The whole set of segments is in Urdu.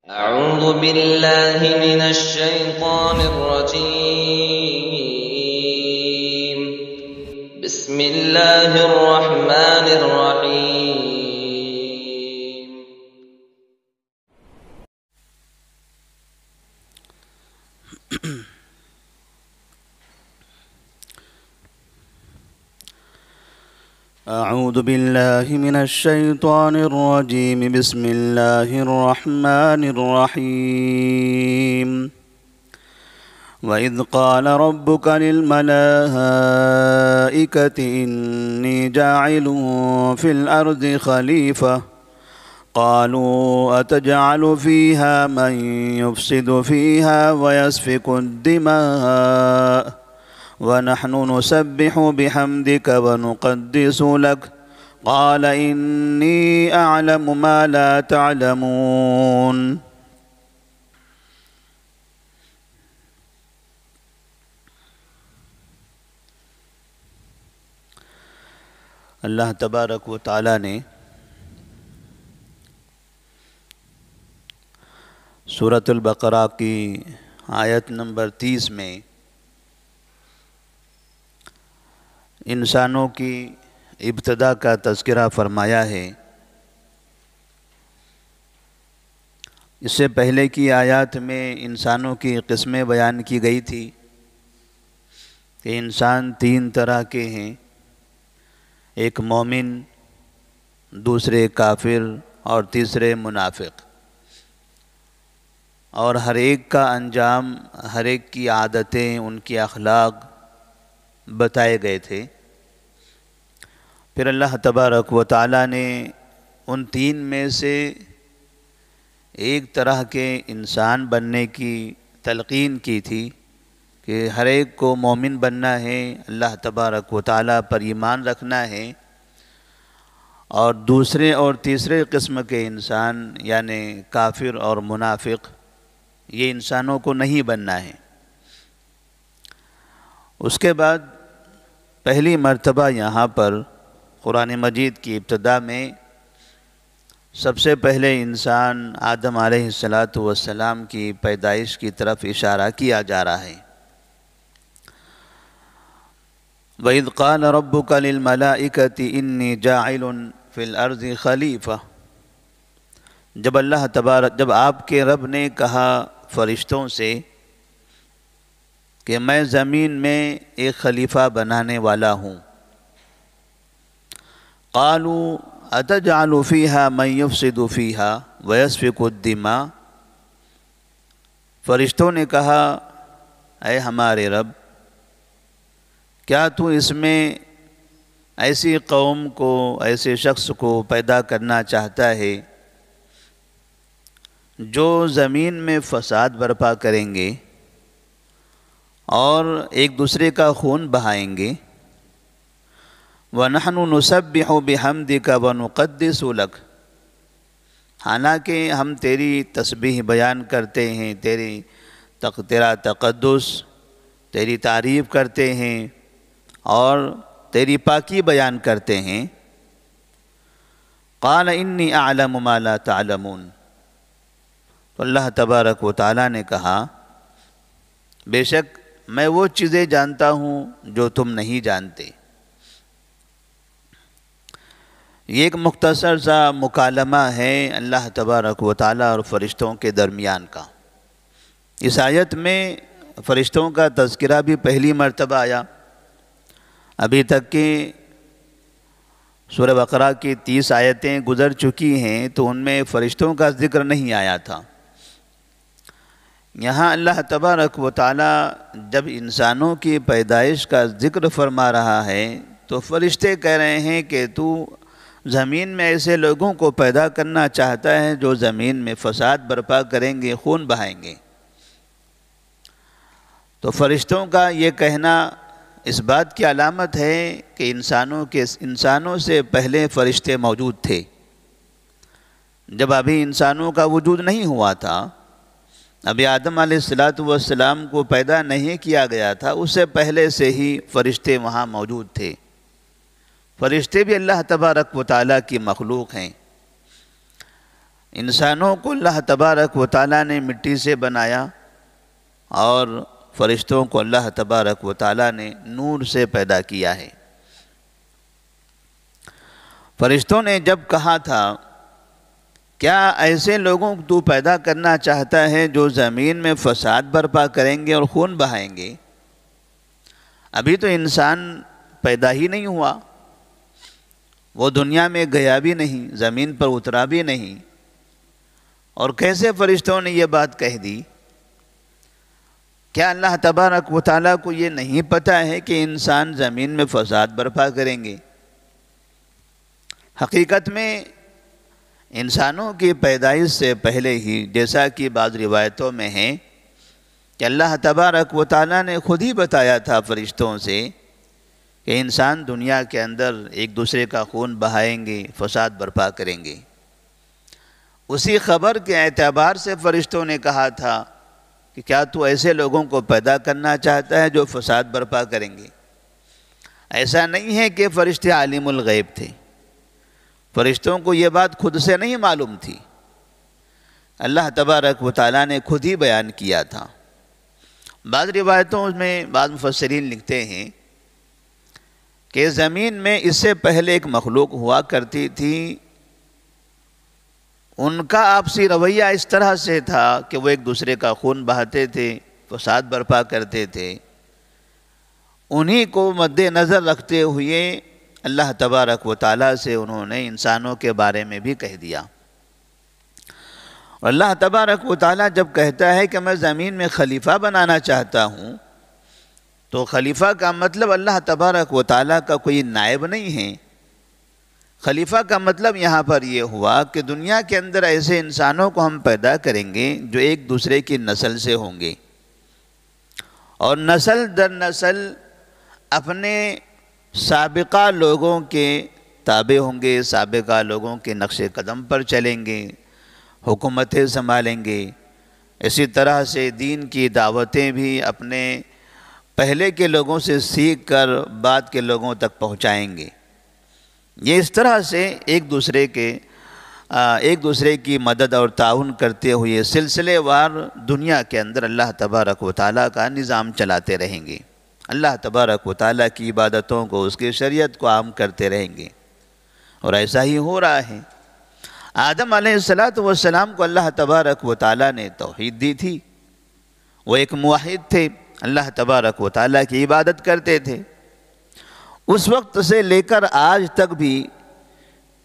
أعوذ بالله من الشيطان الرجيم. بسم الله الرحمن الرحيم. أعوذ بالله من الشيطان الرجيم. بسم الله الرحمن الرحيم. وإذ قال ربك للملائكة إني جاعل في الأرض خليفة قالوا أتجعل فيها من يفسد فيها ويسفك الدماء ونحن نسبح بحمدك ونقدس لك قال إني أعلم ما لا تعلمون. اللہ تبارک و تعالی نے سورۃ البقرہ کی آیت نمبر 30 میں انسانوں کی ابتدا کا تذکرہ فرمایا ہے. اس سے پہلے کی آیات میں انسانوں کی قسمیں بیان کی گئی تھی کہ انسان 3 طرح کے ہیں، ایک مومن، دوسرے کافر اور تیسرے منافق، اور ہر ایک کا انجام، ہر ایک کی عادتیں، ان کی اخلاق بتائے گئے تھے. پھر اللہ تبارک و تعالی نے ان 3 میں سے ایک طرح کے انسان بننے کی تلقین کی تھی کہ ہر ایک کو مومن بننا ہے، اللہ تبارک و تعالی پر ایمان رکھنا ہے، اور دوسرے اور تیسرے قسم کے انسان یعنی کافر اور منافق یہ انسانوں کو نہیں بننا ہے. اس کے بعد پہلی مرتبہ یہاں پر قرآن مجید کی ابتدا میں سب سے پہلے انسان آدم علیہ السلام کی پیدائش کی طرف اشارہ کیا جا رہا ہے. وَإِذْ قَالَ رَبُّكَ لِلْمَلَائِكَةِ إِنِّي جَاعِلٌ فِي الْأَرْضِ خَلِيفَةً، جب آپ کے رب نے کہا فرشتوں سے کہ میں زمین میں ایک خلیفہ بنانے والا ہوں. قالوا اتجعل فيها من يفسد فيها ويسفك الدماء، فرشتوں نے کہا اے ہمارے رب، کیا تو اس میں ایسی قوم کو، ایسے شخص کو پیدا کرنا چاہتا ہے جو زمین میں فساد برپا کریں گے اور ایک دوسرے کا خون بہائیں گے. وَنَحْنُ نُسَبِّحُ بِحَمْدِكَ وَنُقَدِّسُ لَكَ، حالانکہ ہم تیری تسبیح بیان کرتے ہیں، تیرا تقدس، تیری تعریف کرتے ہیں اور تیری پاکی بیان کرتے ہیں. قَالَ إِنِّي أَعْلَمُ مَا لَا تَعْلَمُونَ، تو اللہ تبارک و تعالی نے کہا بے شک میں وہ چیزیں جانتا ہوں جو تم نہیں جانتے. یہ ایک مختصر سا مکالمہ ہے اللہ تبارک و تعالی اور فرشتوں کے درمیان کا. اس آیت میں فرشتوں کا تذکرہ بھی پہلی مرتبہ آیا. ابھی تک کی سورہ بقرہ کی 30 آیتیں گزر چکی ہیں تو ان میں فرشتوں کا ذکر نہیں آیا تھا. یہاں اللہ تبارک و تعالی جب انسانوں کی پیدائش کا ذکر فرما رہا ہے تو فرشتے کہہ رہے ہیں کہ تو زمین میں ایسے لوگوں کو پیدا کرنا چاہتا ہے جو زمین میں فساد برپا کریں گے، خون بہائیں گے. تو فرشتوں کا یہ کہنا اس بات کی علامت ہے کہ انسانوں سے پہلے فرشتے موجود تھے. جب ابھی انسانوں کا وجود نہیں ہوا تھا، ابھی آدم علیہ السلام کو پیدا نہیں کیا گیا تھا، اس سے پہلے سے ہی فرشتے وہاں موجود تھے. فرشتے بھی اللہ تبارک و تعالیٰ کی مخلوق ہیں. انسانوں کو اللہ تبارک و تعالیٰ نے مٹی سے بنایا اور فرشتوں کو اللہ تبارک و تعالیٰ نے نور سے پیدا کیا ہے۔ فرشتوں نے جب کہا تھا کیا ایسے لوگوں کو تو پیدا کرنا چاہتا ہے جو زمین میں فساد برپا کریں گے اور خون بہائیں گے؟ ابھی تو انسان پیدا ہی نہیں ہوا، وہ دنیا میں گیا بھی نہیں، زمین پر اترا بھی نہیں، اور کیسے فرشتوں نے یہ بات کہہ دی؟ کیا اللہ تبارک و تعالیٰ کو یہ نہیں پتہ ہے کہ انسان زمین میں فساد برپا کریں گے؟ حقیقت میں انسانوں کی پیدائش سے پہلے ہی، جیسا کہ بعض روایتوں میں ہے کہ اللہ تبارک و تعالیٰ نے خود ہی بتایا تھا فرشتوں سے کہ انسان دنیا کے اندر ایک دوسرے کا خون بہائیں گے، فساد برپا کریں گے۔ اسی خبر کے اعتبار سے فرشتوں نے کہا تھا کہ کیا تو ایسے لوگوں کو پیدا کرنا چاہتا ہے جو فساد برپا کریں گے؟ ایسا نہیں ہے کہ فرشتے عالم الغیب تھے، فرشتوں کو یہ بات خود سے نہیں معلوم تھی، اللہ تبارک و تعالیٰ نے خود ہی بیان کیا تھا۔ بعض روایتوں میں بعض مفسرین لکھتے ہیں کہ زمین میں اس سے پہلے ایک مخلوق ہوا کرتی تھی، ان کا آپسی رویہ اس طرح سے تھا کہ وہ ایک دوسرے کا خون بہاتے تھے، فساد برپا کرتے تھے۔ انہی کو مد نظر رکھتے ہوئے اللہ تبارک و تعالیٰ سے انہوں نے انسانوں کے بارے میں بھی کہہ دیا۔ اور اللہ تبارک و تعالیٰ جب کہتا ہے کہ میں زمین میں خلیفہ بنانا چاہتا ہوں، تو خلیفہ کا مطلب اللہ تبارک و تعالیٰ کا کوئی نائب نہیں ہے۔ خلیفہ کا مطلب یہاں پر یہ ہوا کہ دنیا کے اندر ایسے انسانوں کو ہم پیدا کریں گے جو ایک دوسرے کی نسل سے ہوں گے، اور نسل در نسل اپنے سابقہ لوگوں کے تابع ہوں گے، سابقہ لوگوں کے نقش قدم پر چلیں گے، حکومتیں سنبھالیں گے۔ اسی طرح سے دین کی دعوتیں بھی اپنے پہلے کے لوگوں سے سیکھ کر بعد کے لوگوں تک پہنچائیں گے۔ یہ اس طرح سے ایک دوسرے کی مدد اور تعاون کرتے ہوئے سلسلے وار دنیا کے اندر اللہ تبارک و تعالیٰ کا نظام چلاتے رہیں گے، اللہ تبارک و تعالیٰ کی عبادتوں کو، اس کی شریعت کو عام کرتے رہیں گے، اور ایسا ہی ہو رہا ہے۔ آدم علیہ السلام کو اللہ تبارک و تعالیٰ نے توحید دی تھی، وہ ایک موحد تھے، اللہ تبارک و تعالیٰ کی عبادت کرتے تھے۔ اس وقت سے لے کر آج تک بھی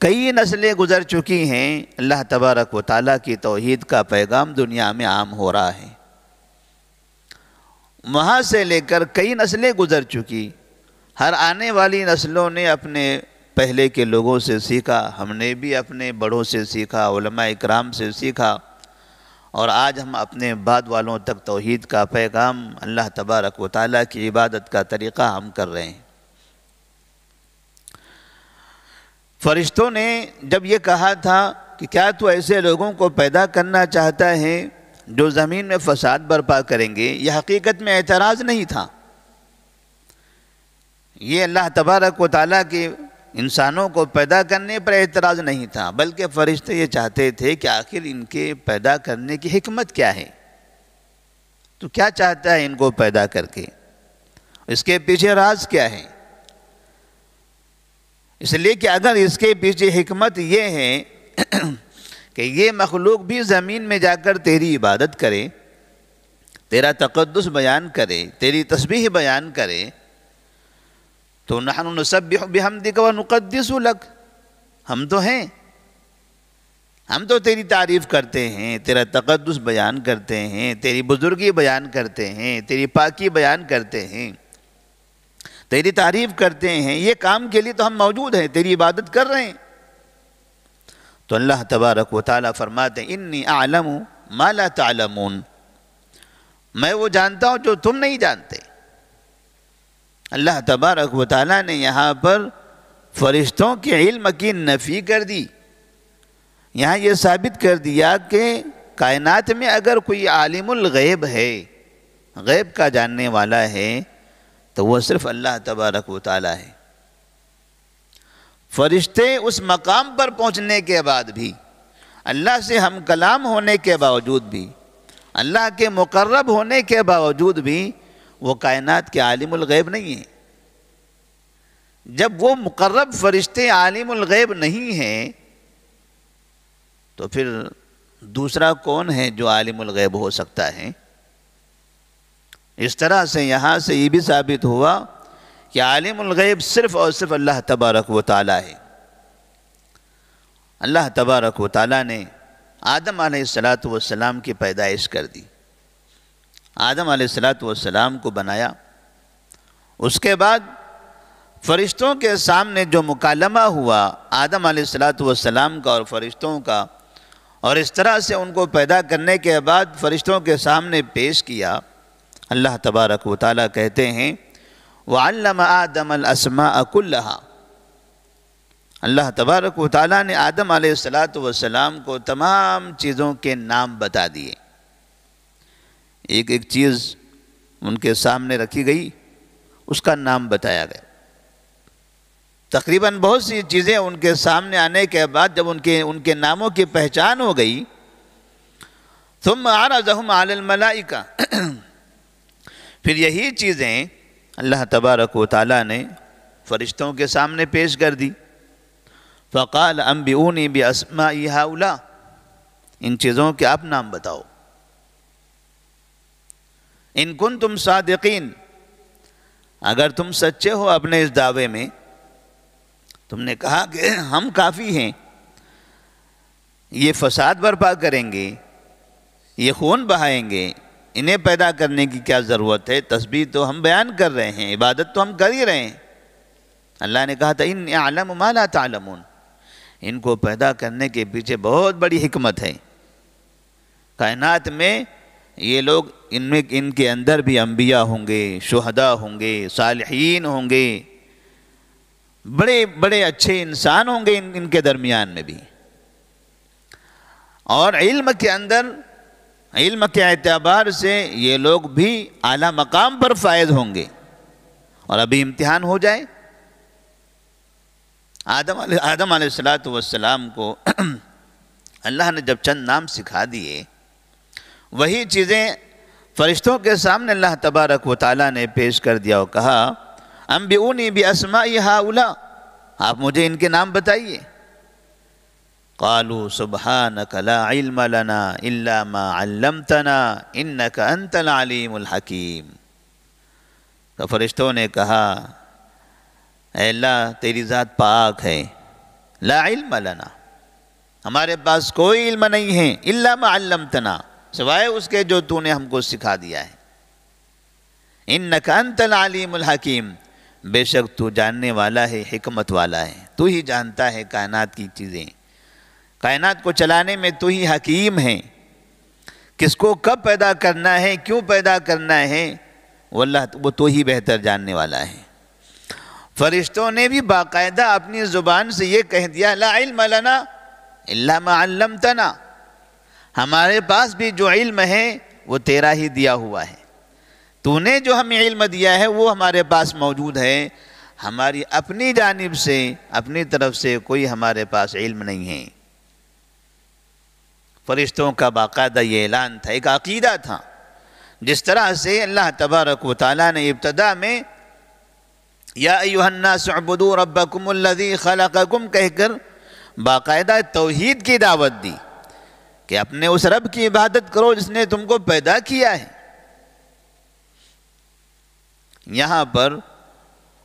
کئی نسلیں گزر چکی ہیں، اللہ تبارک و تعالیٰ کی توحید کا پیغام دنیا میں عام ہو رہا ہے۔ وہاں سے لے کر کئی نسلیں گزر چکی، ہر آنے والی نسلوں نے اپنے پہلے کے لوگوں سے سیکھا، ہم نے بھی اپنے بڑوں سے سیکھا، علماء اکرام سے سیکھا، اور آج ہم اپنے بعد والوں تک توحید کا پیغام، اللہ تبارک و تعالیٰ کی عبادت کا طریقہ ہم کر رہے ہیں۔ فرشتوں نے جب یہ کہا تھا کہ کیا تو ایسے لوگوں کو پیدا کرنا چاہتا ہے جو زمین میں فساد برپا کریں گے، یہ حقیقت میں اعتراض نہیں تھا، یہ اللہ تبارک و تعالیٰ کے انسانوں کو پیدا کرنے پر اعتراض نہیں تھا، بلکہ فرشتے یہ چاہتے تھے کہ آخر ان کے پیدا کرنے کی حکمت کیا ہے، تو کیا چاہتا ہے ان کو پیدا کر کے، اس کے پیچھے راز کیا ہے۔ اس لیے کہ اگر اس کے پیچھے حکمت یہ ہے کہ یہ مخلوق بھی زمین میں جا کر تیری عبادت کرے، تیرا تقدس بیان کرے، تیری تسبیح بیان کرے، تو نحن نسبح بحمدک ونقدس لک، ہم تو ہیں، ہم تو تیری تعریف کرتے ہیں، تیرا تقدس بیان کرتے ہیں، تیری بزرگی بیان کرتے ہیں، تیری پاکی بیان کرتے ہیں، تیری تعریف کرتے ہیں، یہ کام کے لیے تو ہم موجود ہیں، تیری عبادت کر رہے ہیں۔ تو اللہ تبارک و تعالیٰ فرماتے ہیں انی اعلم ما لا تعلمون، میں وہ جانتا ہوں جو تم نہیں جانتے۔ اللہ تبارک و تعالیٰ نے یہاں پر فرشتوں کے علم کی نفی کر دی، یہاں یہ ثابت کر دیا کہ کائنات میں اگر کوئی عالم الغیب ہے، غیب کا جاننے والا ہے، تو وہ صرف اللہ تبارک و تعالیٰ ہے۔ فرشتے اس مقام پر پہنچنے کے بعد بھی اللہ سے ہم کلام ہونے کے باوجود بھی، اللہ کے مقرب ہونے کے باوجود بھی وہ کائنات کے عالم الغیب نہیں ہیں۔ جب وہ مقرب فرشتے عالم الغیب نہیں ہیں تو پھر دوسرا کون ہے جو عالم الغیب ہو سکتا ہے؟ اس طرح سے یہاں سے یہ بھی ثابت ہوا کہ عالم الغیب صرف اور صرف اللہ تبارک و تعالی ہے۔ اللہ تبارک و تعالی نے آدم علیہ السلام کی پیدائش کر دی، آدم علیہ السلام کو بنایا۔ اس کے بعد فرشتوں کے سامنے جو مکالمہ ہوا آدم علیہ السلام کا اور فرشتوں کا، اور اس طرح سے ان کو پیدا کرنے کے بعد فرشتوں کے سامنے پیش کیا، اللہ تبارک و تعالیٰ کہتے ہیں وَعَلَّمَ آدَمَ الْأَسْمَاءَ كُلَّهَا۔ اللہ تبارک و تعالیٰ نے آدم علیہ السلام کو تمام چیزوں کے نام بتا دیے۔ ایک ایک چیز ان کے سامنے رکھی گئی، اس کا نام بتایا گیا۔ تقریباً بہت سی چیزیں ان کے سامنے آنے کے بعد جب ان کے ناموں کی پہچان ہو گئی، ثُمَّ عَرَضَهُمْ عَلَى الْمَلَائِكَةِ، پھر یہی چیزیں اللہ تبارک و تعالیٰ نے فرشتوں کے سامنے پیش کر دی۔ فَقَالَ أَنْبِئُونِي بِأَسْمَاءِ هَؤُلَاءِ، ان چیزوں کے آپ نام بتاؤ۔ ان کنتم صادقین، اگر تم سچے ہو اپنے اس دعوے میں، تم نے کہا کہ ہم کافی ہیں، یہ فساد برپا کریں گے، یہ خون بہائیں گے، انہیں پیدا کرنے کی کیا ضرورت ہے؟ تسبیح تو ہم بیان کر رہے ہیں، عبادت تو ہم کر ہی رہے ہیں۔ اللہ نے کہا تھا انی اعلم ما لا تعلمون، ان کو پیدا کرنے کے پیچھے بہت بڑی حکمت ہے۔ کائنات میں یہ لوگ ان کے اندر بھی انبیاء ہوں گے، شہداء ہوں گے، صالحین ہوں گے، بڑے بڑے اچھے انسان ہوں گے ان کے درمیان میں بھی، اور علم کے اندر، علم کے اعتبار سے یہ لوگ بھی اعلیٰ مقام پر فائز ہوں گے۔ اور ابھی امتحان ہو جائے۔ آدم علیہ السلام کو اللہ نے جب چند نام سکھا دیے، وہی چیزیں فرشتوں کے سامنے اللہ تبارک و تعالیٰ نے پیش کر دیا اور کہا انبئونی باسماء ہؤلاء، آپ مجھے ان کے نام بتائیے۔ قالوا سبحانک لا علم لنا الا ما علمتنا انک انت العلیم الحکیم۔ تو فرشتوں نے کہا اے اللہ تیری ذات پاک ہے، لا علم لنا، ہمارے پاس کوئی علم نہیں ہے، الا ما علمتنا، سوائے اس کے جو تو نے ہم کو سکھا دیا ہے۔ انک انت العلیم الحکیم، بے شک تو جاننے والا ہے، حکمت والا ہے، تو ہی جانتا ہے کائنات کی چیزیں، کائنات کو چلانے میں تو ہی حکیم ہے، کس کو کب پیدا کرنا ہے، کیوں پیدا کرنا ہے، وہ تو ہی بہتر جاننے والا ہے۔ فرشتوں نے بھی باقاعدہ اپنی زبان سے یہ کہہ دیا لا علم لنا الا ما علمتنا، ہمارے پاس بھی جو علم ہے وہ تیرا ہی دیا ہوا ہے، تو نے جو ہمیں علم دیا ہے وہ ہمارے پاس موجود ہے، ہماری اپنی جانب سے، اپنی طرف سے کوئی ہمارے پاس علم نہیں ہے۔ فرشتوں کا باقاعدہ یہ اعلان تھا، ایک عقیدہ تھا۔ جس طرح سے اللہ تبارک و تعالیٰ نے ابتدا میں یا ایھا الناس اعبدوا ربکم الذی خلقکم کہہ کر باقاعدہ توحید کی دعوت دی کہ اپنے اس رب کی عبادت کرو جس نے تم کو پیدا کیا ہے۔ یہاں پر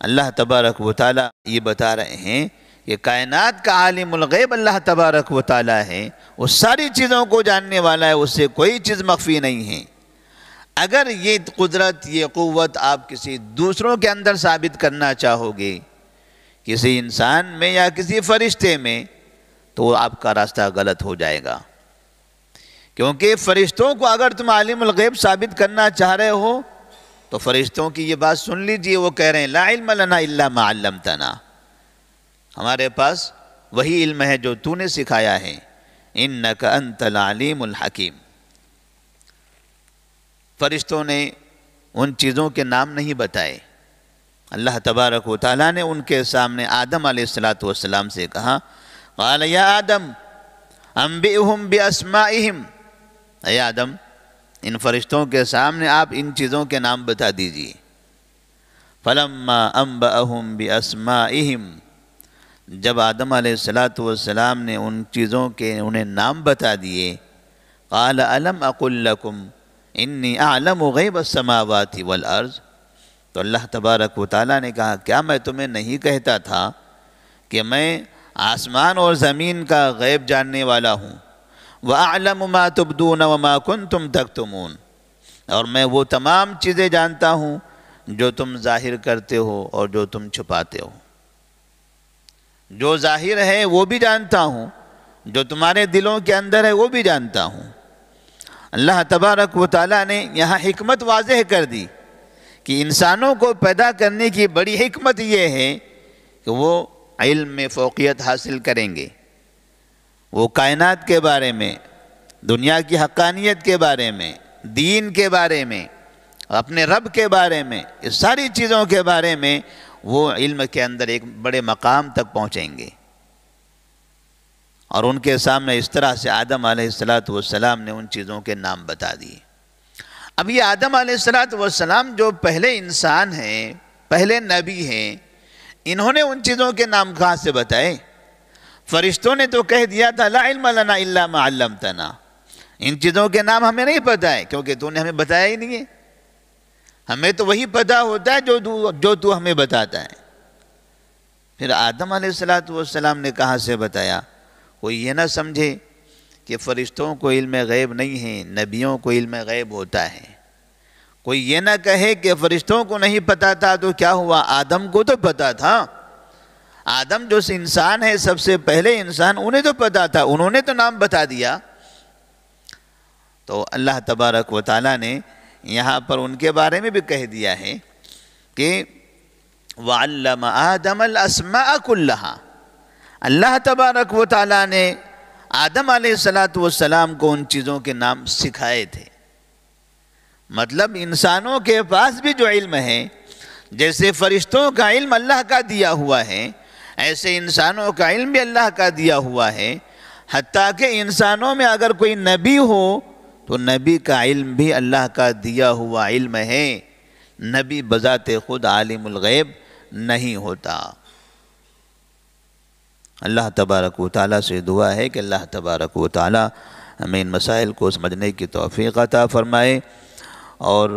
اللہ تبارک و تعالیٰ یہ بتا رہے ہیں کہ کائنات کا عالم الغیب اللہ تبارک و تعالیٰ ہے، وہ ساری چیزوں کو جاننے والا ہے، اس سے کوئی چیز مخفی نہیں ہے۔ اگر یہ قدرت، یہ قوت آپ کسی دوسروں کے اندر ثابت کرنا چاہو گے، کسی انسان میں یا کسی فرشتے میں، تو آپ کا راستہ غلط ہو جائے گا، کیونکہ فرشتوں کو اگر تم عالم الغیب ثابت کرنا چاہ رہے ہو تو فرشتوں کی یہ بات سن لیجئے، وہ کہہ رہے ہیں لا علم لنا الا ما علمتنا، ہمارے پاس وہی علم ہے جو تو نے سکھایا ہے، انک انت العلیم الحکیم۔ فرشتوں نے ان چیزوں کے نام نہیں بتائے۔ اللہ تبارک و تعالیٰ نے ان کے سامنے آدم علیہ السلام سے کہا قال یا آدم انبئہم باسمائہم، اے آدم ان فرشتوں کے سامنے آپ ان چیزوں کے نام بتا دیجئے۔ فلما انبأہم باسمائہم، جب آدم علیہ السلام نے ان چیزوں کے انہیں نام بتا دیے، قال الم اقل لکم انی اعلم غیب السماوات والارض، تو اللہ تبارک و تعالیٰ نے کہا کیا میں تمہیں نہیں کہتا تھا کہ میں آسمان اور زمین کا غیب جاننے والا ہوں، وَأَعْلَمُ مَا تُبْدُونَ وَمَا كُنْتُمْ تَكْتُمُونَ، اور میں وہ تمام چیزیں جانتا ہوں جو تم ظاہر کرتے ہو اور جو تم چھپاتے ہو۔ جو ظاہر ہے وہ بھی جانتا ہوں، جو تمہارے دلوں کے اندر ہے وہ بھی جانتا ہوں۔ اللہ تبارک و تعالیٰ نے یہاں حکمت واضح کر دی کہ انسانوں کو پیدا کرنے کی بڑی حکمت یہ ہے کہ وہ علم میں فوقیت حاصل کریں گے، وہ کائنات کے بارے میں، دنیا کی حقانیت کے بارے میں، دین کے بارے میں، اپنے رب کے بارے میں، اس ساری چیزوں کے بارے میں وہ علم کے اندر ایک بڑے مقام تک پہنچیں گے۔ اور ان کے سامنے اس طرح سے آدم علیہ السلام نے ان چیزوں کے نام بتا دیے۔ اب یہ آدم علیہ السلام جو پہلے انسان ہیں، پہلے نبی ہیں، انہوں نے ان چیزوں کے نام کہاں سے بتائے؟ فرشتوں نے تو کہہ دیا تھا لا علم لنا الا ما علمتنا، ان چیزوں کے نام ہمیں نہیں پتہ ہے کیونکہ تو نے ہمیں بتایا ہی نہیں ہے، ہمیں تو وہی پتہ ہوتا ہے جو تو ہمیں بتاتا ہے۔ پھر آدم علیہ السلام نے کہاں سے بتایا؟ کوئی یہ نہ سمجھے کہ فرشتوں کو علم غیب نہیں ہے، نبیوں کو علم غیب ہوتا ہے۔ کوئی یہ نہ کہے کہ فرشتوں کو نہیں پتہ تھا تو کیا ہوا، آدم کو تو پتہ تھا۔ آدم جو انسان ہے، سب سے پہلے انسان، انہیں تو پتہ تھا، انہوں نے تو نام بتا دیا۔ تو اللہ تبارک و تعالیٰ نے یہاں پر ان کے بارے میں بھی کہہ دیا ہے کہ وَعَلَّمَ آدَمَ الْأَسْمَاءَ كُلَّهَا، اللہ تبارک و تعالیٰ نے آدم علیہ السلام کو ان چیزوں کے نام سکھائے تھے۔ مطلب انسانوں کے پاس بھی جو علم ہے، جیسے فرشتوں کا علم اللہ کا دیا ہوا ہے، ایسے انسانوں کا علم بھی اللہ کا دیا ہوا ہے۔ حتیٰ کہ انسانوں میں اگر کوئی نبی ہو تو نبی کا علم بھی اللہ کا دیا ہوا علم ہے، نبی بذات خود عالم الغیب نہیں ہوتا۔ اللہ تبارک و تعالیٰ سے دعا ہے کہ اللہ تبارک و تعالیٰ ہمیں ان مسائل کو سمجھنے کی توفیق عطا فرمائے، اور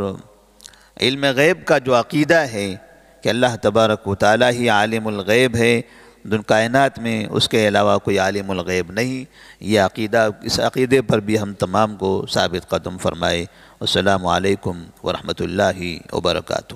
علم غیب کا جو عقیدہ ہے کہ اللہ تبارک و تعالیٰ ہی عالم الغیب ہے، کائنات میں اس کے علاوہ کوئی عالم الغیب نہیں، یہ عقیدہ، اس عقیدے پر بھی ہم تمام کو ثابت قدم فرمائے۔ السلام علیکم ورحمۃ اللہ وبرکاتہ۔